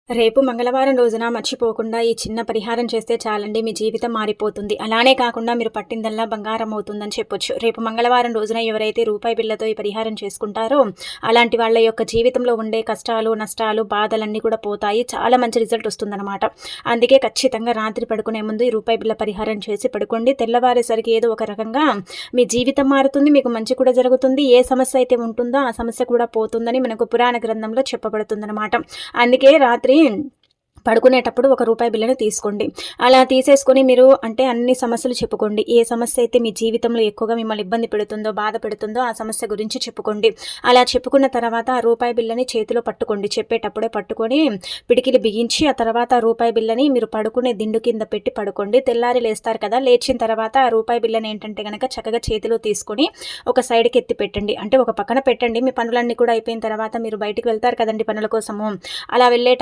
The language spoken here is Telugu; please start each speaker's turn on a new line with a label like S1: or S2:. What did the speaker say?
S1: రేపు మంగళవారం రోజున మర్చిపోకుండా ఈ చిన్న పరిహారం చేస్తే చాలండి, మీ జీవితం మారిపోతుంది. అలానే కాకుండా మీరు పట్టిందల్లా బంగారం అవుతుందని చెప్పొచ్చు. రేపు మంగళవారం రోజున ఎవరైతే రూపాయి బిళ్ళతో ఈ పరిహారం చేసుకుంటారో అలాంటి వాళ్ళ యొక్క జీవితంలో ఉండే కష్టాలు, నష్టాలు, బాధలన్నీ కూడా పోతాయి. చాలా మంచి రిజల్ట్ వస్తుందన్నమాట. అందుకే ఖచ్చితంగా రాత్రి పడుకునే ముందు ఈ రూపాయి బిళ్ళ పరిహారం చేసి పడుకోండి. తెల్లవారేసరికి ఏదో ఒక రకంగా మీ జీవితం మారుతుంది, మీకు మంచి కూడా జరుగుతుంది. ఏ సమస్య అయితే ఉంటుందో ఆ సమస్య కూడా పోతుందని మనకు పురాణ గ్రంథంలో చెప్పబడుతుందన్నమాట. అందుకే రాత్రి పడుకునేటప్పుడు ఒక రూపాయి బిల్లని తీసుకోండి. అలా తీసేసుకొని మీరు అన్ని సమస్యలు చెప్పుకోండి. ఏ సమస్య అయితే మీ జీవితంలో ఎక్కువగా మిమ్మల్ని ఇబ్బంది పెడుతుందో, బాధ పెడుతుందో ఆ సమస్య గురించి చెప్పుకోండి. అలా చెప్పుకున్న తర్వాత ఆ రూపాయి బిల్లని చేతిలో పట్టుకోండి. చెప్పేటప్పుడే పట్టుకొని పిడికిలి బిగించి ఆ తర్వాత ఆ రూపాయి బిల్లని మీరు పడుకునే దిండు కింద పెట్టి పడుకోండి. తెల్లారి లేస్తారు కదా, లేచిన తర్వాత ఆ రూపాయి బిల్లని ఏంటంటే కనుక చక్కగా చేతిలో తీసుకొని ఒక సైడ్కి ఎత్తి పెట్టండి. అంటే ఒక పక్కన పెట్టండి. మీ పనులన్నీ కూడా అయిపోయిన తర్వాత మీరు బయటికి వెళ్తారు కదండి పనుల కోసము. అలా వెళ్ళేటప్పుడు